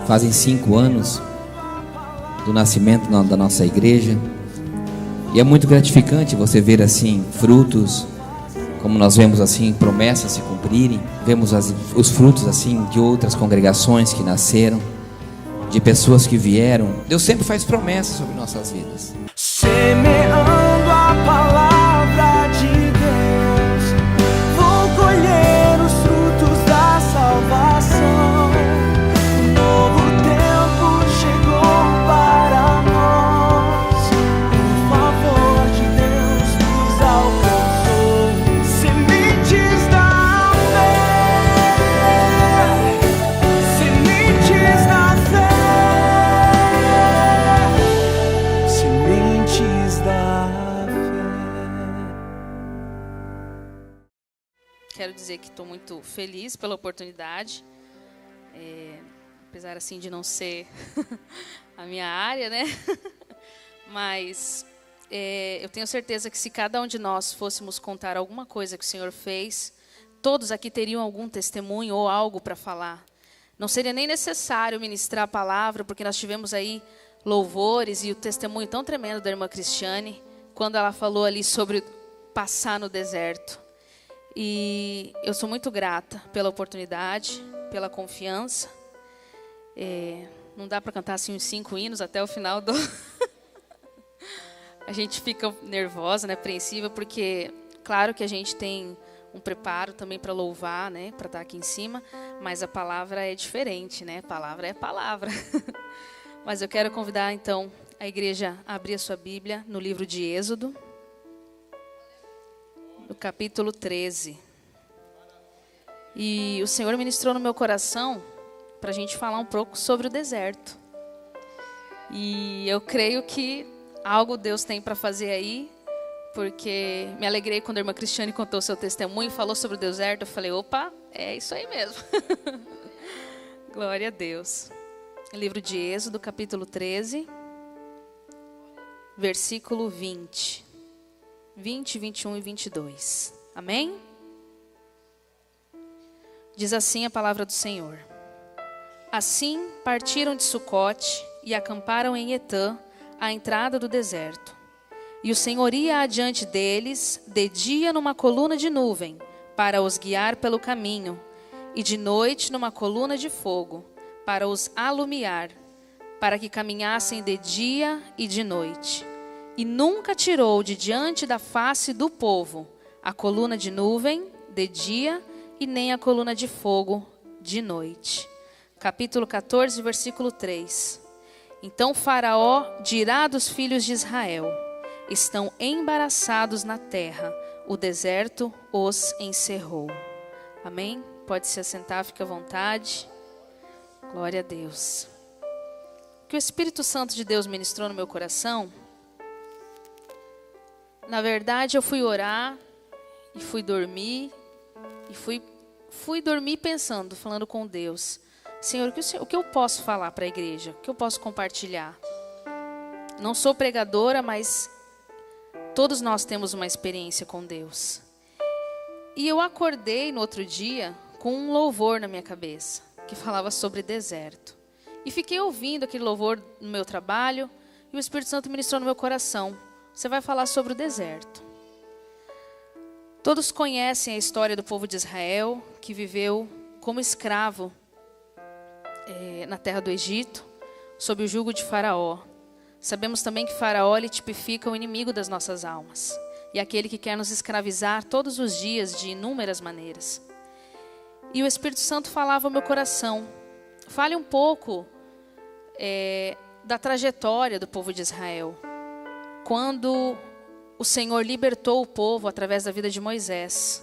Fazem 5 anos do nascimento da nossa igreja. E é muito gratificante você ver assim frutos, como nós vemos assim promessas se cumprirem. Vemos os frutos assim de outras congregações que nasceram, de pessoas que vieram. Deus sempre faz promessas sobre nossas vidas. Semeando a palavra de Deus, vou colher os frutos da salvação. Um novo tempo chegou para nós, o favor de Deus nos alcançou. Sementes da fé, sementes da fé, sementes da fé. Quero dizer que estou muito feliz pela oportunidade, apesar assim de não ser a minha área, né? Mas eu tenho certeza que se cada um de nós fôssemos contar alguma coisa que o Senhor fez, todos aqui teriam algum testemunho ou algo para falar. Não seria nem necessário ministrar a palavra, porque nós tivemos aí louvores e o testemunho tão tremendo da irmã Cristiane, quando ela falou ali sobre passar no deserto. E eu sou muito grata pela oportunidade, pela confiança. Não dá para cantar assim uns 5 hinos até o final do... A gente fica nervosa, né, apreensiva, porque claro que a gente tem um preparo também para louvar, né, para estar aqui em cima, mas a palavra é diferente, né? Palavra é palavra. Mas eu quero convidar então a igreja a abrir a sua Bíblia no livro de Êxodo, no capítulo 13. E o Senhor ministrou no meu coração para a gente falar um pouco sobre o deserto. E eu creio que algo Deus tem para fazer aí, porque me alegrei quando a irmã Cristiane contou seu testemunho e falou sobre o deserto. Eu falei, opa, é isso aí mesmo. Glória a Deus. Livro de Êxodo, capítulo 13, versículo 20. 20, 21 e 22. Amém? Diz assim a palavra do Senhor. Assim partiram de Sucote e acamparam em Etã, à entrada do deserto. E o Senhor ia adiante deles, de dia numa coluna de nuvem, para os guiar pelo caminho, e de noite numa coluna de fogo, para os alumiar, para que caminhassem de dia e de noite. E nunca tirou de diante da face do povo a coluna de nuvem de dia e nem a coluna de fogo de noite. Capítulo 14, versículo 3. Então Faraó dirá dos filhos de Israel: estão embaraçados na terra, o deserto os encerrou. Amém? Pode se assentar, fica à vontade. Glória a Deus. O que o Espírito Santo de Deus ministrou no meu coração, na verdade eu fui orar e fui dormir, e fui dormir pensando, falando com Deus: Senhor, o que eu posso falar para a igreja? O que eu posso compartilhar? Não sou pregadora, mas todos nós temos uma experiência com Deus. E eu acordei no outro dia com um louvor na minha cabeça, que falava sobre deserto. E fiquei ouvindo aquele louvor no meu trabalho, e o Espírito Santo ministrou no meu coração: você vai falar sobre o deserto. Todos conhecem a história do povo de Israel, que viveu como escravo na terra do Egito, sob o jugo de Faraó. Sabemos também que Faraó ele tipifica o inimigo das nossas almas, e aquele que quer nos escravizar todos os dias de inúmeras maneiras. E o Espírito Santo falava ao meu coração: fale um pouco da trajetória do povo de Israel, quando o Senhor libertou o povo através da vida de Moisés.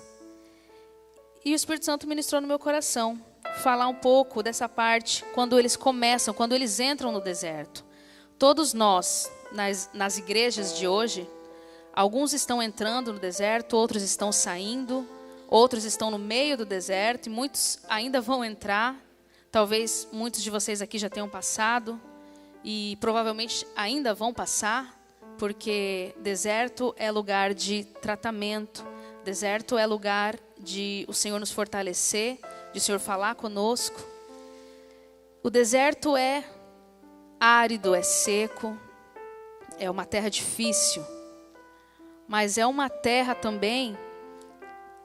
E o Espírito Santo ministrou no meu coração falar um pouco dessa parte, quando eles começam, quando eles entram no deserto. Todos nós, nas igrejas de hoje, alguns estão entrando no deserto, outros estão saindo, outros estão no meio do deserto, e muitos ainda vão entrar. Talvez muitos de vocês aqui já tenham passado, e provavelmente ainda vão passar, porque deserto é lugar de tratamento, deserto é lugar de o Senhor nos fortalecer, de o Senhor falar conosco. O deserto é árido, é seco, é uma terra difícil, mas é uma terra também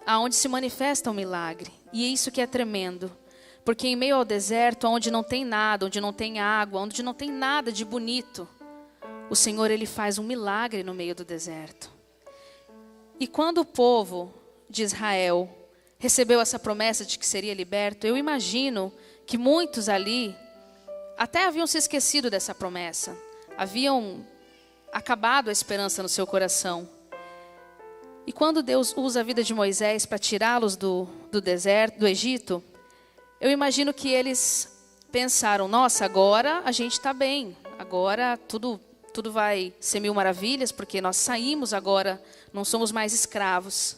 aonde se manifesta um milagre. E é isso que é tremendo, porque em meio ao deserto, onde não tem nada, onde não tem água, onde não tem nada de bonito, o Senhor, Ele faz um milagre no meio do deserto. E quando o povo de Israel recebeu essa promessa de que seria liberto, eu imagino que muitos ali até haviam se esquecido dessa promessa, haviam acabado a esperança no seu coração. E quando Deus usa a vida de Moisés para tirá-los do deserto, do Egito, eu imagino que eles pensaram: nossa, agora a gente está bem, agora tudo vai ser mil maravilhas, porque nós saímos agora, não somos mais escravos.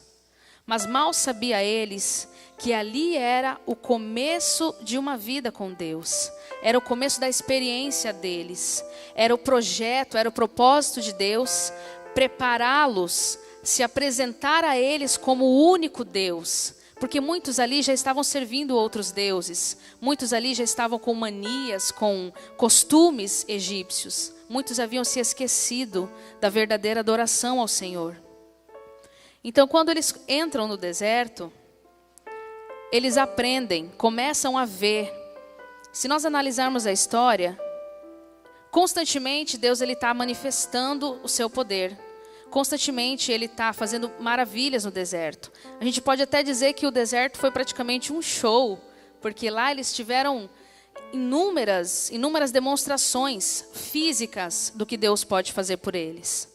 Mas mal sabia eles que ali era o começo de uma vida com Deus. Era o começo da experiência deles. Era o projeto, era o propósito de Deus prepará-los, se apresentar a eles como o único Deus. Porque muitos ali já estavam servindo outros deuses. Muitos ali já estavam com manias, com costumes egípcios. Muitos haviam se esquecido da verdadeira adoração ao Senhor. Então, quando eles entram no deserto, eles aprendem, começam a ver. Se nós analisarmos a história, constantemente Deus está manifestando o seu poder. Constantemente Ele está fazendo maravilhas no deserto. A gente pode até dizer que o deserto foi praticamente um show, porque lá eles tiveram inúmeras demonstrações físicas do que Deus pode fazer por eles.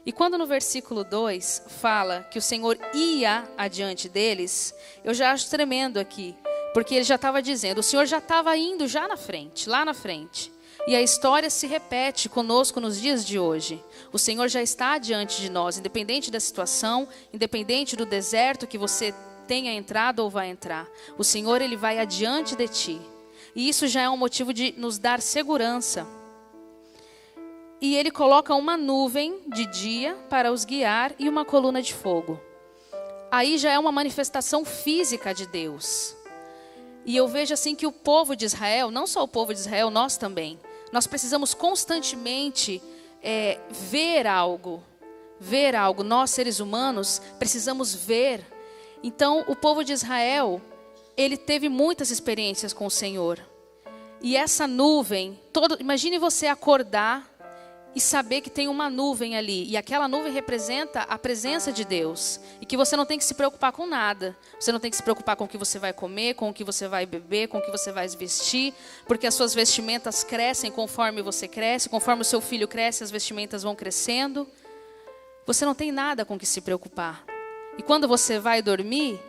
E quando no versículo 2 fala que o Senhor ia adiante deles, eu já acho tremendo aqui, porque ele já estava dizendo, o Senhor já estava indo já na frente, lá na frente. E a história se repete conosco nos dias de hoje. O Senhor já está adiante de nós, independente da situação, independente do deserto que você tenha entrado ou vai entrar. O Senhor, Ele vai adiante de ti. E isso já é um motivo de nos dar segurança. E Ele coloca uma nuvem de dia para os guiar e uma coluna de fogo. Aí já é uma manifestação física de Deus. E eu vejo assim que o povo de Israel, não só o povo de Israel, nós também, nós precisamos constantemente ver algo. Nós, seres humanos, precisamos ver. Então, o povo de Israel, ele teve muitas experiências com o Senhor. E essa nuvem, imagine você acordar e saber que tem uma nuvem ali. E aquela nuvem representa a presença de Deus. E que você não tem que se preocupar com nada. Você não tem que se preocupar com o que você vai comer, com o que você vai beber, com o que você vai vestir. Porque as suas vestimentas crescem conforme você cresce. Conforme o seu filho cresce, as vestimentas vão crescendo. Você não tem nada com o que se preocupar. E quando você vai dormir,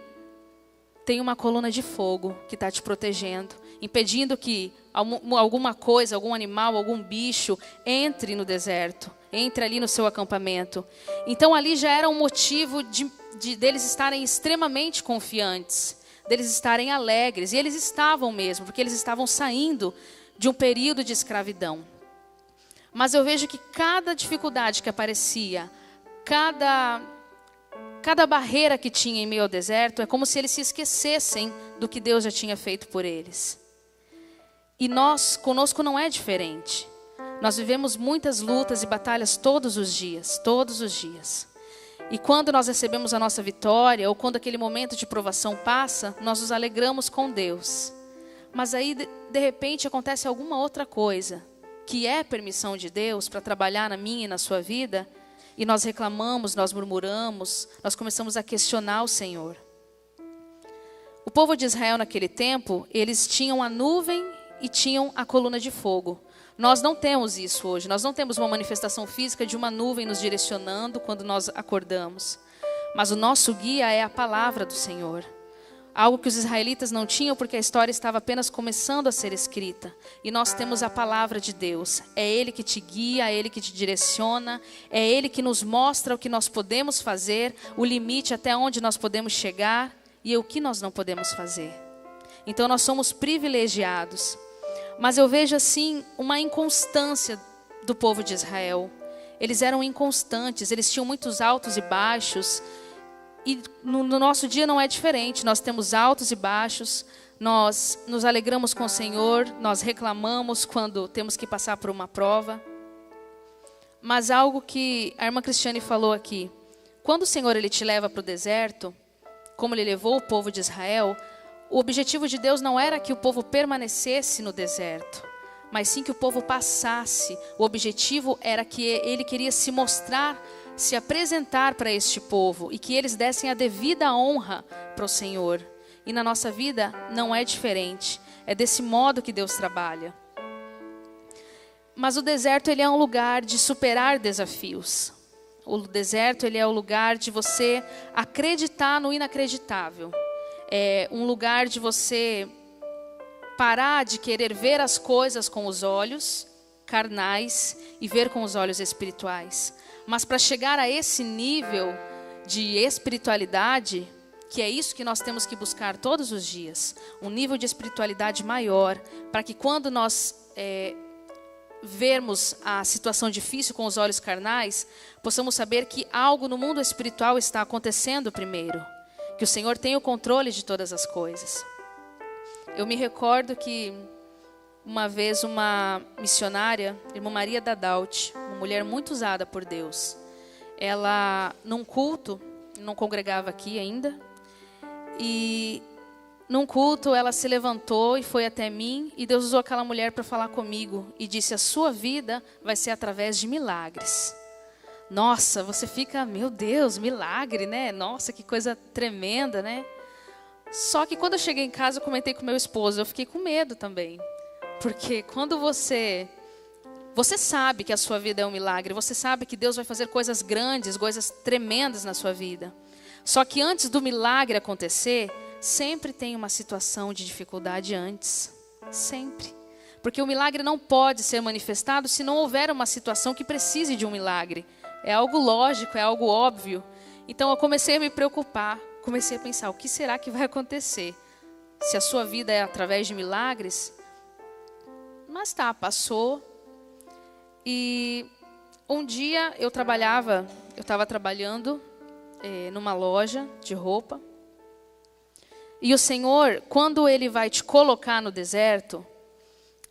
tem uma coluna de fogo que está te protegendo, impedindo que alguma coisa, algum animal, algum bicho entre no deserto, entre ali no seu acampamento. Então ali já era um motivo deles estarem extremamente confiantes, deles estarem alegres. E eles estavam mesmo, porque eles estavam saindo de um período de escravidão. Mas eu vejo que cada dificuldade que aparecia, cada barreira que tinha em meio ao deserto, é como se eles se esquecessem do que Deus já tinha feito por eles. E conosco não é diferente. Nós vivemos muitas lutas e batalhas todos os dias. E quando nós recebemos a nossa vitória, ou quando aquele momento de provação passa, nós nos alegramos com Deus. Mas aí, de repente, acontece alguma outra coisa, que é permissão de Deus para trabalhar na minha e na sua vida, e nós reclamamos, nós murmuramos, nós começamos a questionar o Senhor. O povo de Israel naquele tempo, eles tinham a nuvem e tinham a coluna de fogo. Nós não temos isso hoje, nós não temos uma manifestação física de uma nuvem nos direcionando quando nós acordamos. Mas o nosso guia é a palavra do Senhor. Algo que os israelitas não tinham porque a história estava apenas começando a ser escrita. E nós temos a palavra de Deus. É Ele que te guia, é Ele que te direciona, é Ele que nos mostra o que nós podemos fazer, o limite até onde nós podemos chegar e o que nós não podemos fazer. Então nós somos privilegiados. Mas eu vejo assim uma inconstância do povo de Israel. Eles eram inconstantes, eles tinham muitos altos e baixos. E no nosso dia não é diferente, nós temos altos e baixos, nós nos alegramos com o Senhor, nós reclamamos quando temos que passar por uma prova. Mas algo que a irmã Cristiane falou aqui, quando o Senhor ele te leva para o deserto, como ele levou o povo de Israel, o objetivo de Deus não era que o povo permanecesse no deserto, mas sim que o povo passasse. O objetivo era que ele queria se mostrar, se apresentar para este povo e que eles dessem a devida honra para o Senhor. E na nossa vida não é diferente. É desse modo que Deus trabalha. Mas o deserto ele é um lugar de superar desafios. O deserto ele é o lugar de você acreditar no inacreditável. É um lugar de você parar de querer ver as coisas com os olhos carnais e ver com os olhos espirituais. Mas para chegar a esse nível de espiritualidade, que é isso que nós temos que buscar todos os dias, um nível de espiritualidade maior, para que quando nós vermos a situação difícil com os olhos carnais, possamos saber que algo no mundo espiritual está acontecendo primeiro, que o Senhor tem o controle de todas as coisas. Eu me recordo que uma vez uma missionária, irmã Maria Dadaut, uma mulher muito usada por Deus, ela num culto, não congregava aqui ainda, e num culto ela se levantou e foi até mim, e Deus usou aquela mulher para falar comigo e disse: a sua vida vai ser através de milagres. Nossa, você fica, meu Deus, milagre, né? Nossa, que coisa tremenda, né? Só que quando eu cheguei em casa, eu comentei com meu esposo, eu fiquei com medo também. Porque quando você sabe que a sua vida é um milagre, você sabe que Deus vai fazer coisas grandes, coisas tremendas na sua vida. Só que antes do milagre acontecer, sempre tem uma situação de dificuldade antes. Sempre. Porque o milagre não pode ser manifestado se não houver uma situação que precise de um milagre. É algo lógico, é algo óbvio. Então eu comecei a me preocupar, comecei a pensar, o que será que vai acontecer? Se a sua vida é através de milagres? Mas tá, passou. E um dia eu estava trabalhando numa loja de roupa. E o Senhor, quando Ele vai te colocar no deserto,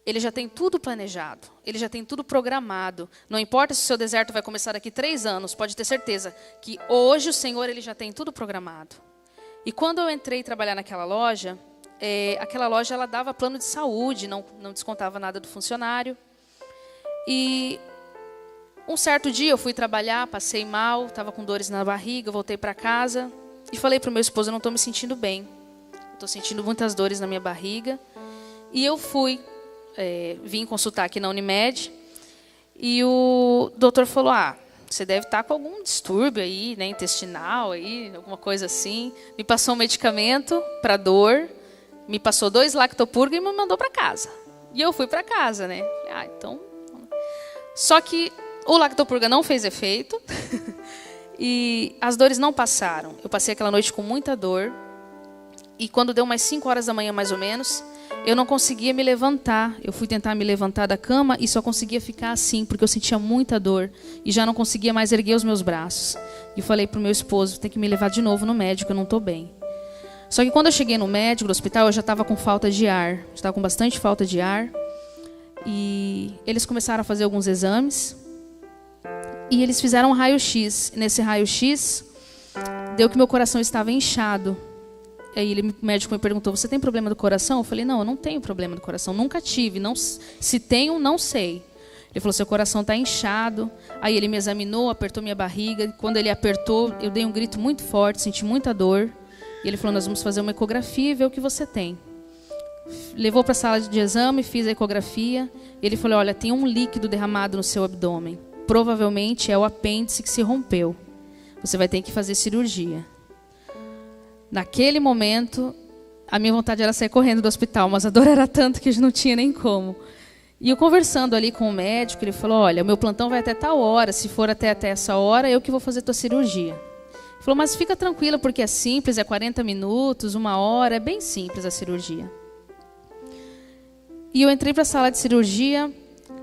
Ele já tem tudo planejado, Ele já tem tudo programado. Não importa se o seu deserto vai começar daqui 3 anos, pode ter certeza que hoje o Senhor Ele já tem tudo programado. E quando eu entrei trabalhar naquela loja, aquela loja ela dava plano de saúde, não descontava nada do funcionário. E um certo dia eu fui trabalhar, passei mal, estava com dores na barriga, voltei para casa e falei para o meu esposo: eu não estou me sentindo bem, estou sentindo muitas dores na minha barriga. E eu vim consultar aqui na Unimed e o doutor falou: você deve estar com algum distúrbio aí, né, intestinal, aí, alguma coisa assim. Me passou um medicamento para dor, me passou 2 Lactopurga e me mandou para casa. E eu fui para casa, né? Então... Só que o Lactopurga não fez efeito e as dores não passaram. Eu passei aquela noite com muita dor e quando deu umas 5 horas da manhã, mais ou menos, eu não conseguia me levantar. Eu fui tentar me levantar da cama e só conseguia ficar assim, porque eu sentia muita dor e já não conseguia mais erguer os meus braços. E falei para o meu esposo: tem que me levar de novo no médico, eu não estou bem. Só que quando eu cheguei no médico, no hospital, eu já estava com falta de ar. Estava com bastante falta de ar. E eles começaram a fazer alguns exames. E eles fizeram um raio-x. Nesse raio-x, deu que meu coração estava inchado. Aí o médico me perguntou: você tem problema do coração? Eu falei: não, eu não tenho problema do coração. Nunca tive. Não, se tenho, não sei. Ele falou: seu coração está inchado. Aí ele me examinou, apertou minha barriga. E quando ele apertou, eu dei um grito muito forte, senti muita dor. E ele falou: nós vamos fazer uma ecografia e ver o que você tem. Levou para a sala de exame, fiz a ecografia. Ele falou: olha, tem um líquido derramado no seu abdômen. Provavelmente é o apêndice que se rompeu. Você vai ter que fazer cirurgia. Naquele momento, a minha vontade era sair correndo do hospital, mas a dor era tanta que não tinha nem como. E eu conversando ali com o médico, ele falou: olha, o meu plantão vai até tal hora. Se for até essa hora, eu que vou fazer tua cirurgia. Ele falou: mas fica tranquila, porque é simples, é 40 minutos, 1 hora, é bem simples a cirurgia. E eu entrei para a sala de cirurgia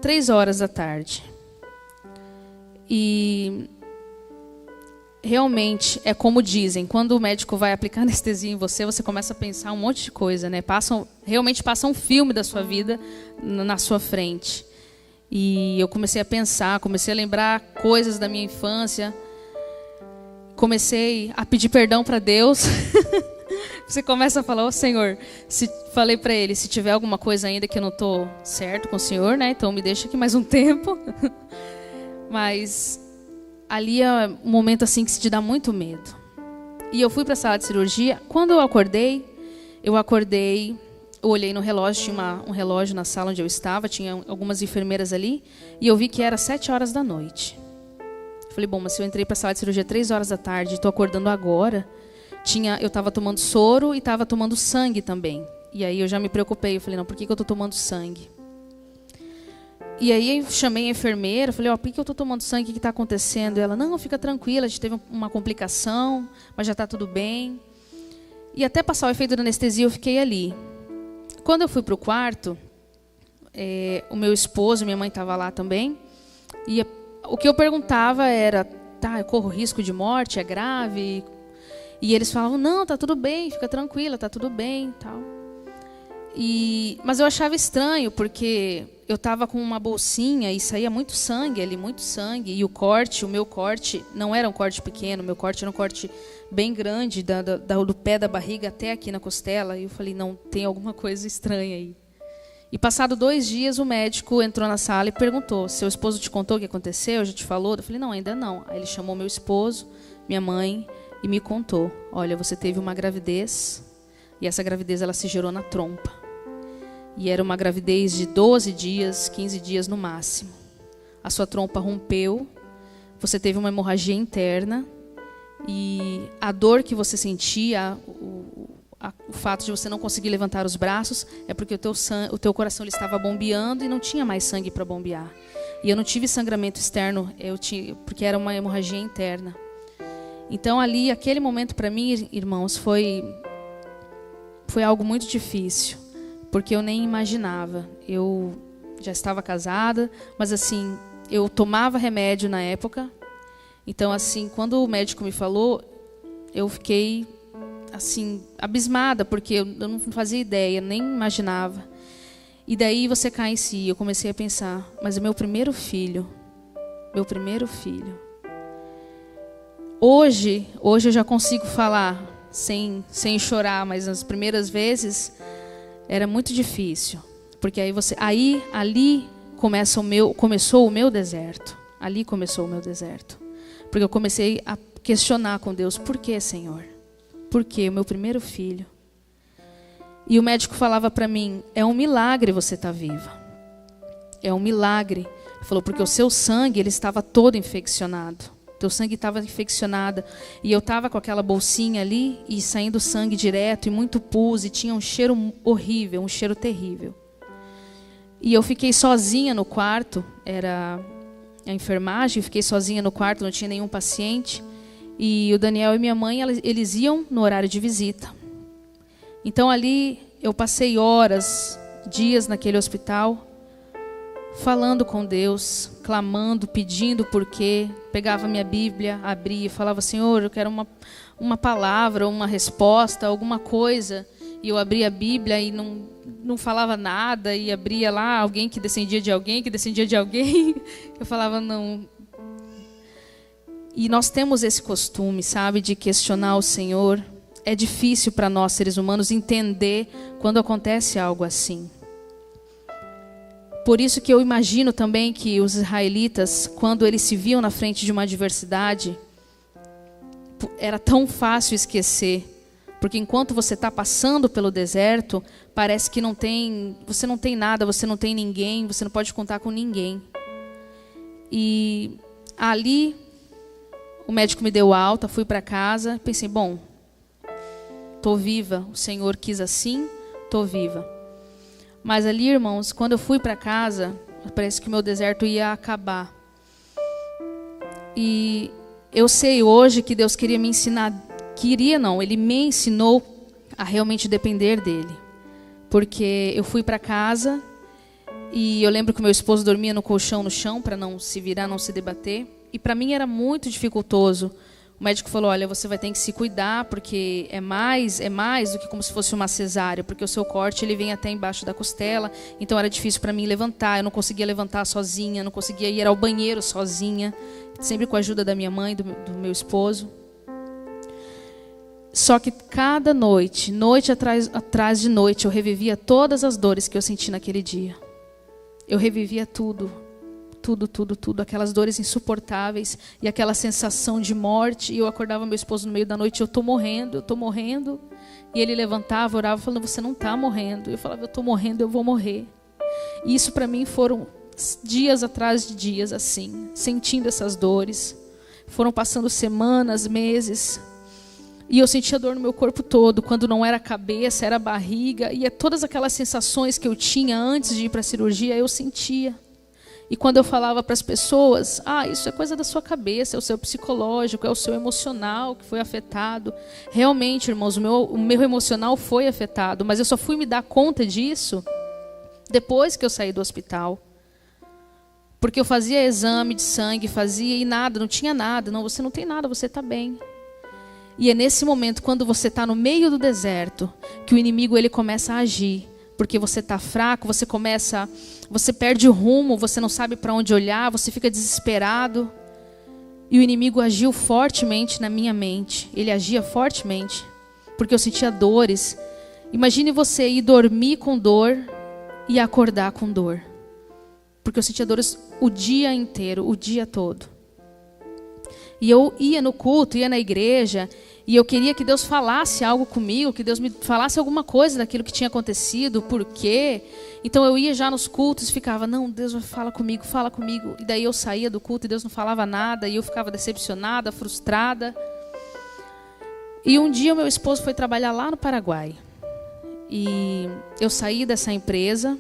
3 horas da tarde. E realmente é como dizem, quando o médico vai aplicar anestesia em você, você começa a pensar um monte de coisa, né? Realmente passa um filme da sua vida na sua frente. E eu comecei a pensar, comecei a lembrar coisas da minha infância, comecei a pedir perdão para Deus. Você começa a falar, ô Senhor, falei para ele, se tiver alguma coisa ainda que eu não estou certo com o Senhor, né? Então me deixa aqui mais um tempo. Mas ali é um momento assim que se te dá muito medo. E eu fui para a sala de cirurgia. Quando eu acordei, eu olhei no relógio, tinha um relógio na sala onde eu estava, tinha algumas enfermeiras ali, e eu vi que era 7 horas da noite. Falei, bom, mas se eu entrei para a sala de cirurgia 3 horas da tarde e estou acordando agora, eu estava tomando soro e estava tomando sangue também. E aí eu já me preocupei, eu falei, não, por que eu estou tomando sangue? E aí eu chamei a enfermeira, falei, por que eu estou tomando sangue, o que está acontecendo? E ela, não, fica tranquila, a gente teve uma complicação, mas já está tudo bem. E até passar o efeito da anestesia eu fiquei ali. Quando eu fui para o quarto, o meu esposo, minha mãe estava lá também, e o que eu perguntava era, eu corro risco de morte, é grave? E eles falavam, não, tá tudo bem, fica tranquila, tá tudo bem, tal. Mas eu achava estranho, porque eu estava com uma bolsinha e saía muito sangue ali, muito sangue. E o meu corte, não era um corte pequeno, o meu corte era um corte bem grande, do pé da barriga até aqui na costela. E eu falei, não, tem alguma coisa estranha aí. E passado 2 dias, o médico entrou na sala e perguntou, seu esposo te contou o que aconteceu? Já te falou? Eu falei, não, ainda não. Aí ele chamou meu esposo, minha mãe, e me contou, olha, você teve uma gravidez, e essa gravidez ela se gerou na trompa. E era uma gravidez de 12 dias, 15 dias no máximo. A sua trompa rompeu, você teve uma hemorragia interna, e a dor que você sentia, o fato de você não conseguir levantar os braços, é porque o teu coração ele estava bombeando e não tinha mais sangue para bombear. E eu não tive sangramento externo, porque era uma hemorragia interna. Então ali, aquele momento para mim, irmãos, foi algo muito difícil, porque eu nem imaginava. Eu já estava casada, mas assim, eu tomava remédio na época. Então assim, quando o médico me falou, eu fiquei assim, abismada, porque eu não fazia ideia, nem imaginava. E daí você cai em si, eu comecei a pensar, mas o meu primeiro filho. Hoje eu já consigo falar sem chorar, mas nas primeiras vezes era muito difícil, porque ali começou o meu deserto. Ali começou o meu deserto, porque eu comecei a questionar com Deus, por que, Senhor? Por que o meu primeiro filho? E o médico falava para mim, é um milagre você estar viva. É um milagre. Ele falou, porque o seu sangue ele estava todo infeccionado. Teu sangue estava infeccionado. E eu estava com aquela bolsinha ali e saindo sangue direto e muito pus e tinha um cheiro horrível, um cheiro terrível. E eu fiquei sozinha no quarto, era a enfermagem, fiquei sozinha no quarto, não tinha nenhum paciente. E o Daniel e minha mãe, eles iam no horário de visita. Então ali eu passei horas, dias naquele hospital, falando com Deus, clamando, pedindo porquê. Pegava minha Bíblia, abria e falava, Senhor, eu quero uma palavra, uma resposta, alguma coisa. E eu abria a Bíblia e não falava nada, e abria lá alguém que descendia de alguém, Eu falava, não. E nós temos esse costume, sabe, de questionar o Senhor. É difícil para nós, seres humanos, entender quando acontece algo assim. Por isso que eu imagino também que os israelitas, quando eles se viam na frente de uma adversidade, era tão fácil esquecer. Porque enquanto você está passando pelo deserto, parece que você não tem nada, você não tem ninguém, você não pode contar com ninguém. E ali, o médico me deu alta, fui para casa, pensei, bom, estou viva, o Senhor quis assim, estou viva. Mas ali, irmãos, quando eu fui para casa, parece que o meu deserto ia acabar. E eu sei hoje que Deus queria me ensinar, Ele me ensinou a realmente depender dEle. Porque eu fui para casa e eu lembro que meu esposo dormia no colchão no chão para não se virar, não se debater. E para mim era muito dificultoso O médico falou, olha, você vai ter que se cuidar, porque é mais do que como se fosse uma cesárea, porque o seu corte ele vem até embaixo da costela, então era difícil para mim levantar, eu não conseguia levantar sozinha, não conseguia ir ao banheiro sozinha, sempre com a ajuda da minha mãe e do meu esposo. Só que cada noite atrás de noite, eu revivia todas as dores que eu senti naquele dia. Eu revivia tudo, aquelas dores insuportáveis e aquela sensação de morte. E eu acordava meu esposo no meio da noite, eu tô morrendo. E ele levantava, orava, falando, você não está morrendo. Eu falava, eu estou morrendo, eu vou morrer. E isso para mim foram dias atrás de dias assim, sentindo essas dores. Foram passando semanas, meses. E eu sentia dor no meu corpo todo, quando não era a cabeça, era a barriga. E todas aquelas sensações que eu tinha antes de ir para a cirurgia, eu sentia. E quando eu falava para as pessoas, isso é coisa da sua cabeça, é o seu psicológico, é o seu emocional que foi afetado. Realmente, irmãos, o meu emocional foi afetado, mas eu só fui me dar conta disso depois que eu saí do hospital. Porque eu fazia exame de sangue, e nada, não tinha nada. Não, você não tem nada, você está bem. E é nesse momento, quando você está no meio do deserto, que o inimigo ele começa a agir. Porque você está fraco, você perde o rumo, você não sabe para onde olhar, você fica desesperado. E o inimigo agiu fortemente na minha mente. Ele agia fortemente, porque eu sentia dores. Imagine você ir dormir com dor e acordar com dor. Porque eu sentia dores o dia inteiro, o dia todo. E eu ia no culto, ia na igreja, e eu queria que Deus falasse algo comigo, que Deus me falasse alguma coisa daquilo que tinha acontecido, por quê. Então eu ia já nos cultos e ficava, não, Deus fala comigo. E daí eu saía do culto e Deus não falava nada, e eu ficava decepcionada, frustrada. E um dia o meu esposo foi trabalhar lá no Paraguai. E eu saí dessa empresa,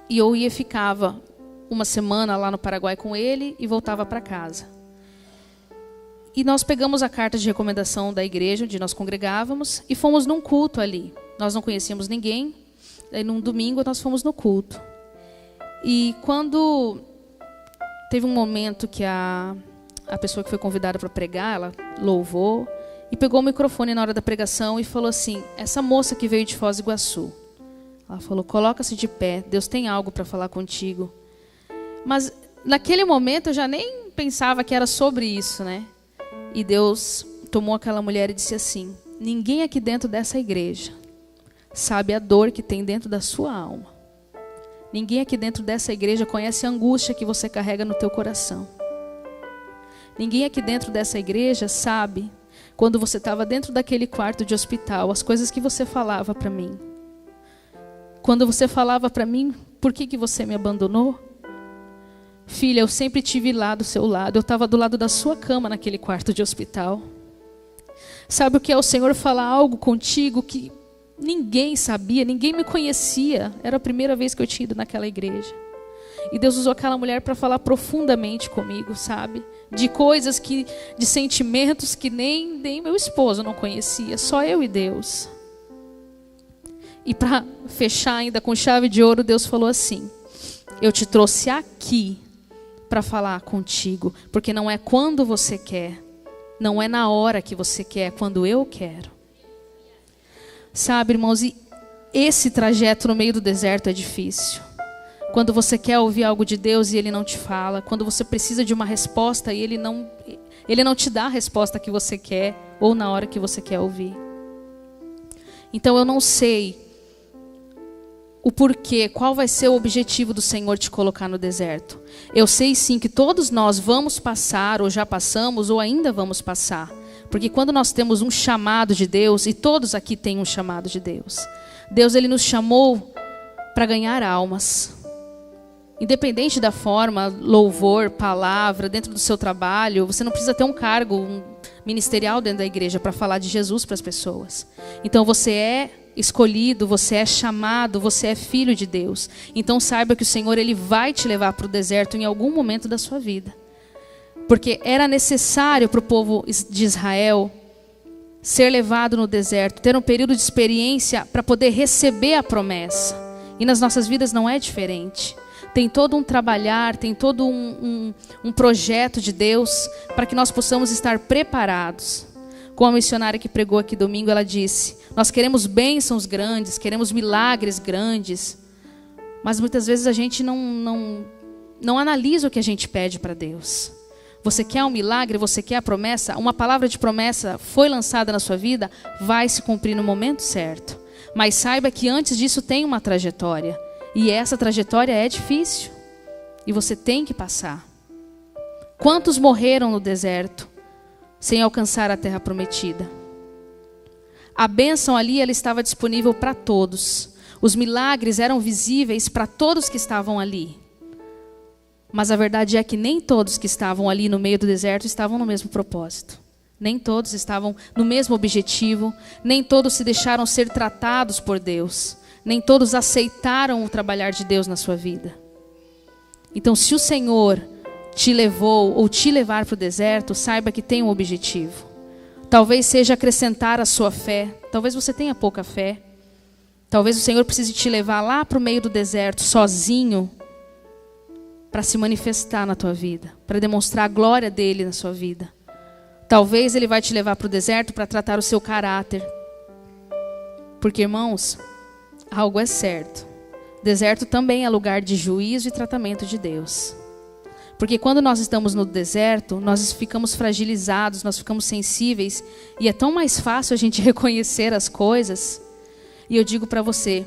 e eu ficava uma semana lá no Paraguai com ele e voltava para casa. E nós pegamos a carta de recomendação da igreja onde nós congregávamos e fomos num culto ali. Nós não conhecíamos ninguém. Aí num domingo nós fomos no culto. E quando teve um momento que a pessoa que foi convidada para pregar, ela louvou e pegou o microfone na hora da pregação e falou assim, essa moça que veio de Foz do Iguaçu, ela falou, coloca-se de pé, Deus tem algo para falar contigo. Mas naquele momento eu já nem pensava que era sobre isso, né? E Deus tomou aquela mulher e disse assim, ninguém aqui dentro dessa igreja sabe a dor que tem dentro da sua alma. Ninguém aqui dentro dessa igreja conhece a angústia que você carrega no teu coração. Ninguém aqui dentro dessa igreja sabe, quando você estava dentro daquele quarto de hospital, as coisas que você falava para mim. Quando você falava para mim, por que você me abandonou? Filha, eu sempre estive lá do seu lado. Eu estava do lado da sua cama naquele quarto de hospital. Sabe o que é o Senhor falar algo contigo que ninguém sabia, ninguém me conhecia. Era a primeira vez que eu tinha ido naquela igreja. E Deus usou aquela mulher para falar profundamente comigo, sabe? De coisas de sentimentos que nem meu esposo não conhecia. Só eu e Deus. E para fechar ainda com chave de ouro, Deus falou assim, eu te trouxe aqui para falar contigo, porque não é quando você quer, não é na hora que você quer, é quando eu quero. Sabe, irmãos, e esse trajeto no meio do deserto é difícil. Quando você quer ouvir algo de Deus e Ele não te fala, quando você precisa de uma resposta e Ele não te dá a resposta que você quer, ou na hora que você quer ouvir. Então eu não sei o porquê, qual vai ser o objetivo do Senhor te colocar no deserto. Eu sei sim que todos nós vamos passar, ou já passamos, ou ainda vamos passar. Porque quando nós temos um chamado de Deus, e todos aqui têm um chamado de Deus, Deus ele nos chamou para ganhar almas. Independente da forma, louvor, palavra, dentro do seu trabalho, você não precisa ter um cargo ministerial dentro da igreja para falar de Jesus para as pessoas. Então você é escolhido, você é chamado, você é filho de Deus. Então saiba que o Senhor ele vai te levar para o deserto em algum momento da sua vida. Porque era necessário para o povo de Israel ser levado no deserto, ter um período de experiência para poder receber a promessa. E nas nossas vidas não é diferente. tem todo um trabalhar, tem todo um projeto de Deus para que nós possamos estar preparados. Com a missionária que pregou aqui domingo, ela disse: nós queremos bênçãos grandes, queremos milagres grandes, mas muitas vezes a gente não analisa o que a gente pede para Deus. Você quer um milagre, você quer a promessa, uma palavra de promessa foi lançada na sua vida, vai se cumprir no momento certo. Mas saiba que antes disso tem uma trajetória. E essa trajetória é difícil. E você tem que passar. Quantos morreram no deserto sem alcançar a terra prometida? A bênção ali, ela estava disponível para todos. Os milagres eram visíveis para todos que estavam ali. Mas a verdade é que nem todos que estavam ali no meio do deserto estavam no mesmo propósito. Nem todos estavam no mesmo objetivo. Nem todos se deixaram ser tratados por Deus. Nem todos aceitaram o trabalhar de Deus na sua vida. Então, se o Senhor te levou ou te levar para o deserto, saiba que tem um objetivo. Talvez seja acrescentar a sua fé. Talvez você tenha pouca fé. Talvez o Senhor precise te levar lá para o meio do deserto, sozinho, para se manifestar na tua vida, para demonstrar a glória dele na sua vida. Talvez ele vai te levar para o deserto para tratar o seu caráter. Porque, irmãos, algo é certo. Deserto também é lugar de juízo e tratamento de Deus. Porque quando nós estamos no deserto, nós ficamos fragilizados, nós ficamos sensíveis, e é tão mais fácil a gente reconhecer as coisas. E eu digo para você,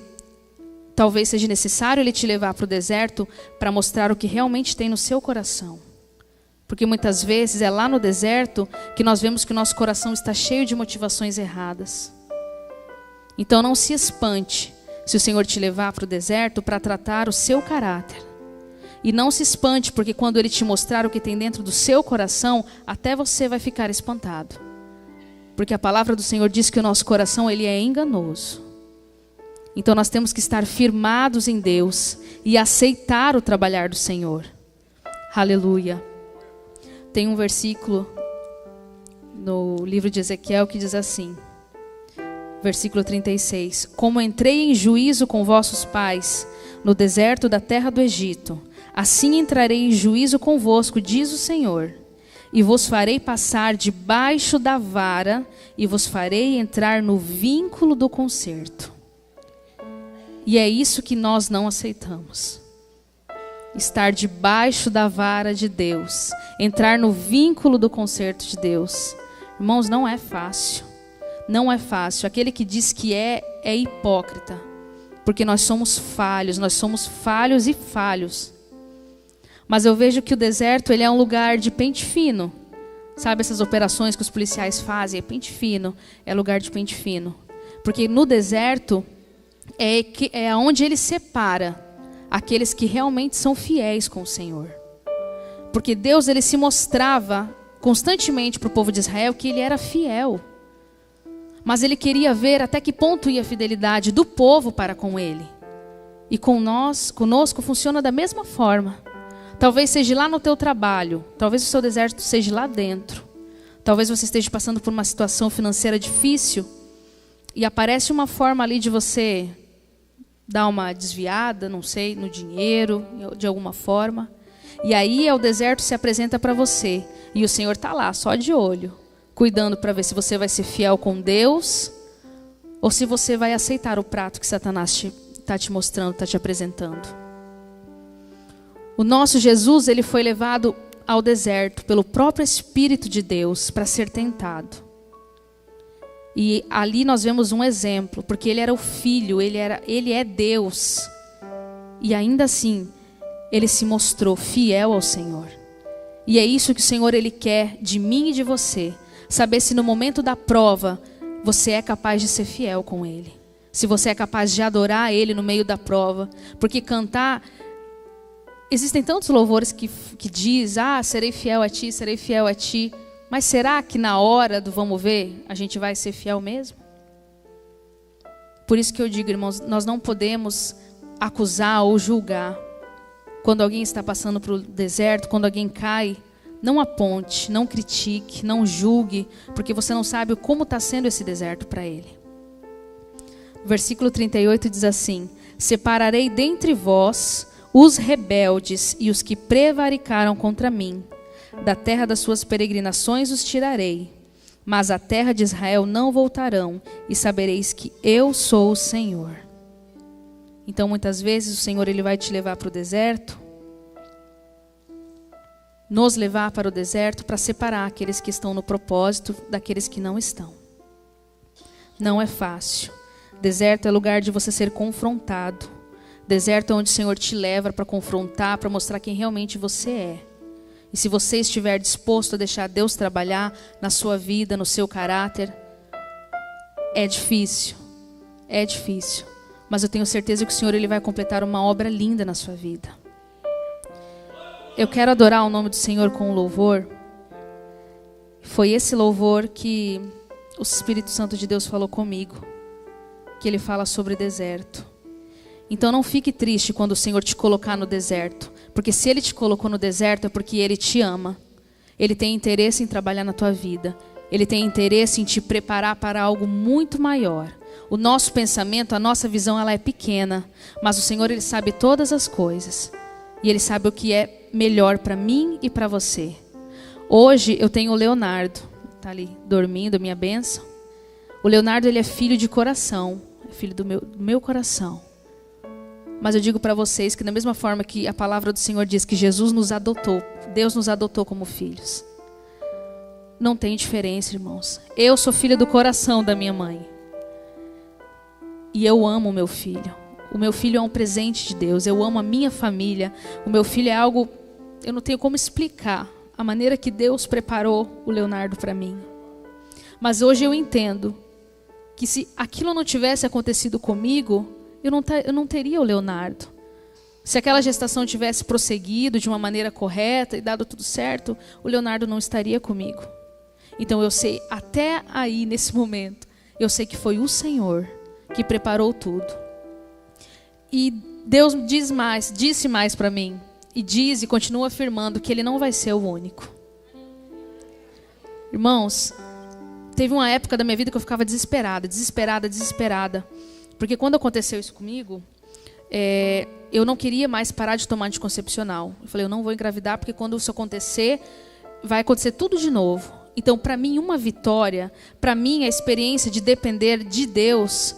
talvez seja necessário ele te levar para o deserto para mostrar o que realmente tem no seu coração. Porque muitas vezes é lá no deserto que nós vemos que o nosso coração está cheio de motivações erradas. Então não se espante se o Senhor te levar para o deserto para tratar o seu caráter. E não se espante, porque quando ele te mostrar o que tem dentro do seu coração, até você vai ficar espantado. Porque a palavra do Senhor diz que o nosso coração ele é enganoso. Então nós temos que estar firmados em Deus e aceitar o trabalhar do Senhor. Aleluia. Tem um versículo no livro de Ezequiel que diz assim, versículo 36. Como entrei em juízo com vossos pais no deserto da terra do Egito, assim entrarei em juízo convosco, diz o Senhor. E vos farei passar debaixo da vara e vos farei entrar no vínculo do concerto. E é isso que nós não aceitamos. Estar debaixo da vara de Deus. Entrar no vínculo do concerto de Deus. Irmãos, não é fácil. Não é fácil. Aquele que diz que é hipócrita. Porque nós somos falhos e falhos. Mas eu vejo que o deserto ele é um lugar de pente fino. Sabe essas operações que os policiais fazem? É pente fino. É lugar de pente fino. Porque no deserto é onde ele separa aqueles que realmente são fiéis com o Senhor. Porque Deus ele se mostrava constantemente para o povo de Israel que ele era fiel. Mas ele queria ver até que ponto ia a fidelidade do povo para com ele. E conosco funciona da mesma forma. Talvez seja lá no teu trabalho, talvez o seu deserto seja lá dentro. Talvez você esteja passando por uma situação financeira difícil e aparece uma forma ali de você dar uma desviada, não sei, no dinheiro, de alguma forma. E aí o deserto se apresenta para você. E o Senhor está lá, só de olho, cuidando para ver se você vai ser fiel com Deus ou se você vai aceitar o prato que Satanás está te mostrando, está te apresentando. O nosso Jesus, ele foi levado ao deserto pelo próprio Espírito de Deus para ser tentado. E ali nós vemos um exemplo, porque ele era o Filho, ele é Deus. E ainda assim, ele se mostrou fiel ao Senhor. E é isso que o Senhor ele quer de mim e de você. Saber se no momento da prova, você é capaz de ser fiel com Ele. Se você é capaz de adorar Ele no meio da prova. Porque cantar... Existem tantos louvores que diz, serei fiel a Ti, serei fiel a Ti. Mas será que na hora do vamos ver, a gente vai ser fiel mesmo? Por isso que eu digo, irmãos, nós não podemos acusar ou julgar. Quando alguém está passando para o deserto, quando alguém cai, não aponte, não critique, não julgue, porque você não sabe como está sendo esse deserto para ele. Versículo 38 diz assim: separarei dentre vós os rebeldes e os que prevaricaram contra mim. Da terra das suas peregrinações os tirarei, mas à terra de Israel não voltarão, e sabereis que eu sou o Senhor. Então, muitas vezes, o Senhor ele vai te levar para o deserto, nos levar para o deserto para separar aqueles que estão no propósito daqueles que não estão. Não é fácil. Deserto é lugar de você ser confrontado. Deserto é onde o Senhor te leva para confrontar, para mostrar quem realmente você é. E se você estiver disposto a deixar Deus trabalhar na sua vida, no seu caráter, é difícil. É difícil. Mas eu tenho certeza que o Senhor ele vai completar uma obra linda na sua vida. Eu quero adorar o nome do Senhor com louvor. Foi esse louvor que o Espírito Santo de Deus falou comigo. Que ele fala sobre deserto. Então não fique triste quando o Senhor te colocar no deserto. Porque se Ele te colocou no deserto é porque Ele te ama. Ele tem interesse em trabalhar na tua vida. Ele tem interesse em te preparar para algo muito maior. O nosso pensamento, a nossa visão, ela é pequena. Mas o Senhor, Ele sabe todas as coisas. E Ele sabe o que é melhor para mim e para você. Hoje eu tenho o Leonardo. Está ali dormindo, minha bênção. O Leonardo, ele é filho de coração. É filho do meu coração. Mas eu digo para vocês que da mesma forma que a palavra do Senhor diz que Jesus nos adotou, Deus nos adotou como filhos. Não tem diferença, irmãos. Eu sou filha do coração da minha mãe. E eu amo o meu filho. O meu filho é um presente de Deus. Eu amo a minha família. O meu filho é algo, eu não tenho como explicar a maneira que Deus preparou o Leonardo para mim. Mas hoje eu entendo que se aquilo não tivesse acontecido comigo, eu não teria o Leonardo. Se aquela gestação tivesse prosseguido de uma maneira correta e dado tudo certo, o Leonardo não estaria comigo. Então eu sei, até aí, nesse momento, eu sei que foi o Senhor que preparou tudo. E Deus disse mais para mim, e diz e continua afirmando que Ele não vai ser o único. Irmãos, teve uma época da minha vida que eu ficava desesperada. Porque quando aconteceu isso comigo, eu não queria mais parar de tomar anticoncepcional. Eu falei, eu não vou engravidar porque quando isso acontecer, vai acontecer tudo de novo. Então, para mim, uma vitória, para mim, a experiência de depender de Deus,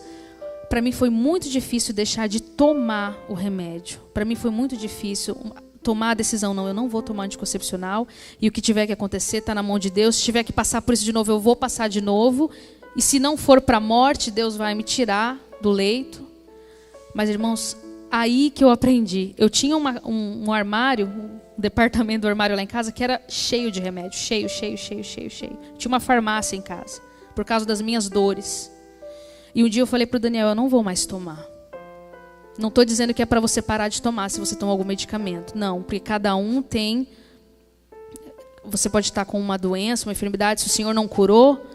para mim foi muito difícil deixar de tomar o remédio. Para mim foi muito difícil tomar a decisão, não, eu não vou tomar anticoncepcional e o que tiver que acontecer está na mão de Deus. Se tiver que passar por isso de novo, eu vou passar de novo. E se não for para a morte, Deus vai me tirar do leito. Mas, irmãos, aí que eu aprendi. Eu tinha um armário, um departamento do armário lá em casa que era cheio de remédio. Cheio. Tinha uma farmácia em casa, por causa das minhas dores. E um dia eu falei para o Daniel, eu não vou mais tomar. Não estou dizendo que é para você parar de tomar se você tomar algum medicamento. Não, porque cada um tem... Você pode estar com uma doença, uma enfermidade. Se o Senhor não curou,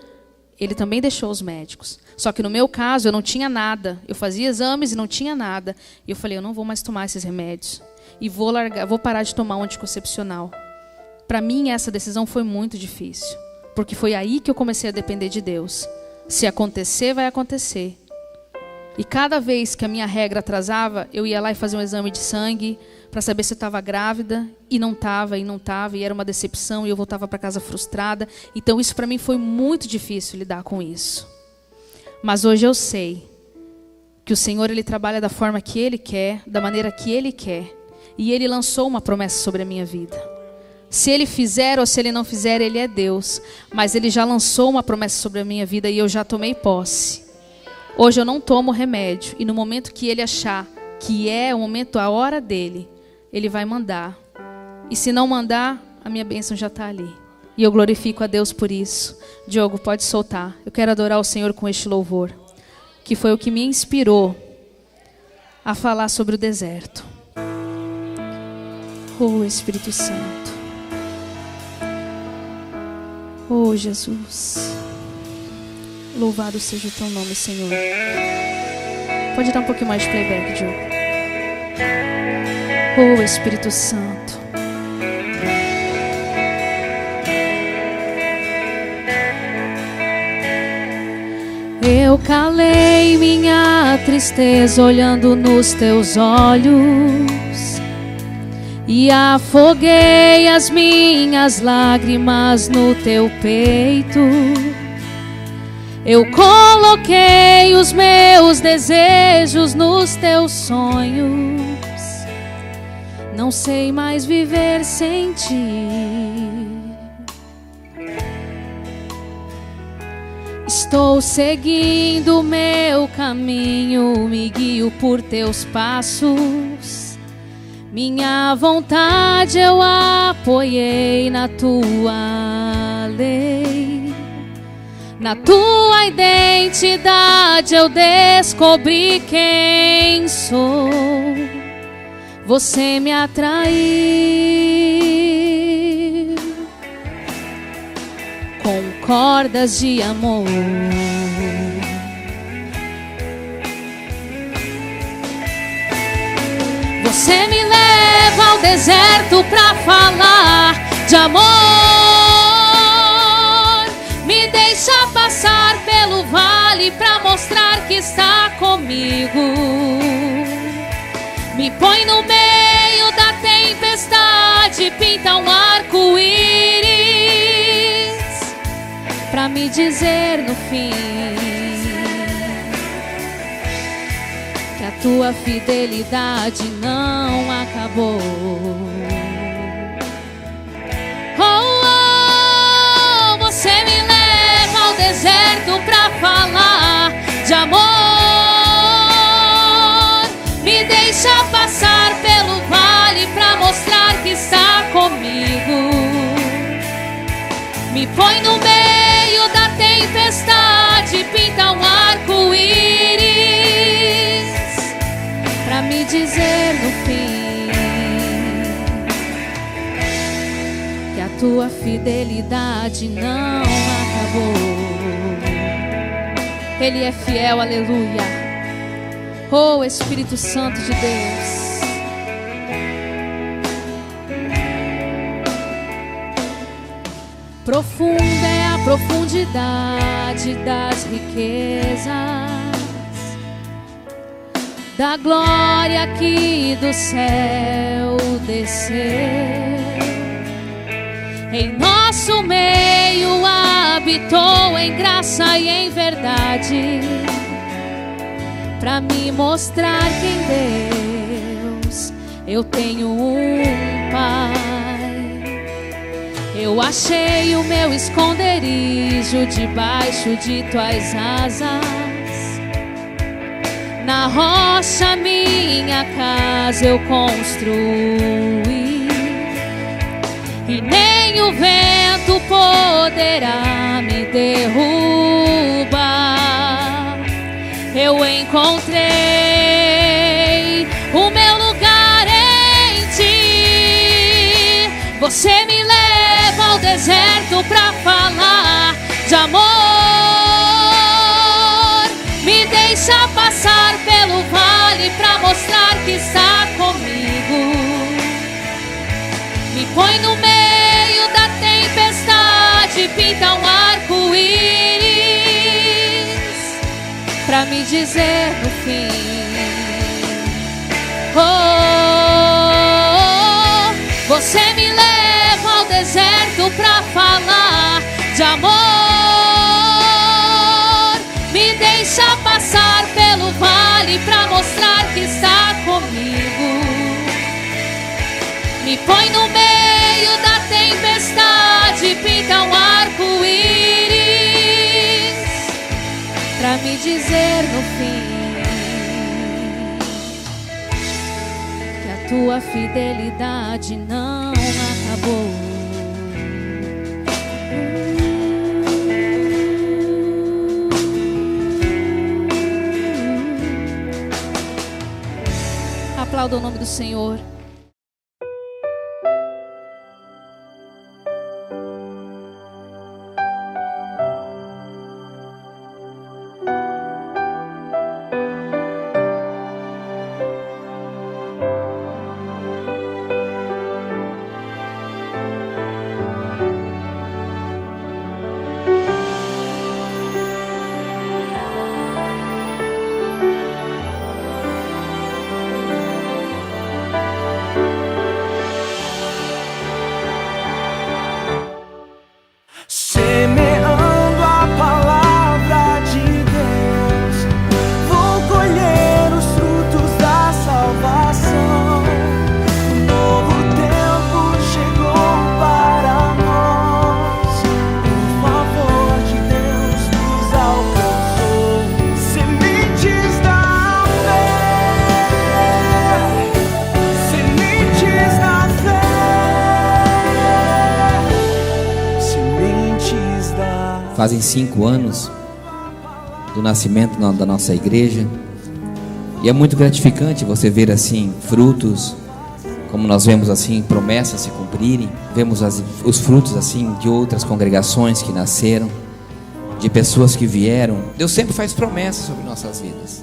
Ele também deixou os médicos. Só que no meu caso, eu não tinha nada. Eu fazia exames e não tinha nada. E eu falei, eu não vou mais tomar esses remédios. E vou parar de tomar um anticoncepcional. Para mim, essa decisão foi muito difícil. Porque foi aí que eu comecei a depender de Deus. Se acontecer, vai acontecer. E cada vez que a minha regra atrasava, eu ia lá e fazia um exame de sangue para saber se eu estava grávida. E não estava. E era uma decepção. E eu voltava para casa frustrada. Então isso para mim foi muito difícil lidar com isso. Mas hoje eu sei que o Senhor Ele trabalha da forma que Ele quer, da maneira que Ele quer. E Ele lançou uma promessa sobre a minha vida. Se Ele fizer ou se Ele não fizer, Ele é Deus. Mas Ele já lançou uma promessa sobre a minha vida e eu já tomei posse. Hoje eu não tomo remédio. E no momento que Ele achar que é o momento, a hora dEle, Ele vai mandar. E se não mandar, a minha bênção já está ali. E eu glorifico a Deus por isso. Diogo, pode soltar. Eu quero adorar o Senhor com este louvor, que foi o que me inspirou a falar sobre o deserto. Oh, Espírito Santo. Oh, Jesus. Louvado seja o teu nome, Senhor. Pode dar um pouquinho mais de playback, Diogo. Oh, Espírito Santo. Eu calei minha tristeza olhando nos teus olhos. e afoguei as minhas lágrimas no teu peito. Eu coloquei os meus desejos nos teus sonhos. Não sei mais viver sem ti. Estou seguindo o meu caminho, me guio por teus passos. Minha vontade eu apoiei na tua lei. Na tua identidade eu descobri quem sou. Você me atraiu com cordas de amor. Você me leva ao deserto pra falar de amor. Me deixa passar pelo vale pra mostrar que está comigo. Me põe no meio da tempestade, pinta um arco-íris pra me dizer no fim que a tua fidelidade não acabou. Você me leva ao deserto pra falar de amor. Me deixa passar pelo vale pra mostrar que está comigo. Me põe no meio da tempestade, pinta um arco-íris pra me dizer no fim que a tua fidelidade não acabou. Ele é fiel, aleluia. Oh, Espírito Santo de Deus. Profunda é a profundidade das riquezas, da glória que do céu desceu. Em nosso meio habitou em graça e em verdade, pra me mostrar quem Deus eu tenho um Pai. Eu achei o meu esconderijo debaixo de tuas asas. Na rocha minha casa eu construí, e nem o vento poderá me derrubar. Eu encontrei o meu lugar em ti. Você me leva ao deserto pra falar de amor. Me deixa passar pelo vale pra mostrar que está comigo. Me põe no meio da tempestade, pinta um arco-íris pra me dizer no fim, você me leva ao deserto pra falar de amor. Me deixa passar pelo vale pra mostrar que está comigo. Me põe no meio da tempestade, pinta um arco-íris pra me dizer no fim que a tua fidelidade não acabou. Aplauda o nome do Senhor. Fazem 5 anos do nascimento da nossa igreja. E é muito gratificante você ver assim frutos, como nós vemos assim promessas se cumprirem. Vemos os frutos assim de outras congregações que nasceram, de pessoas que vieram. Deus sempre faz promessas sobre nossas vidas.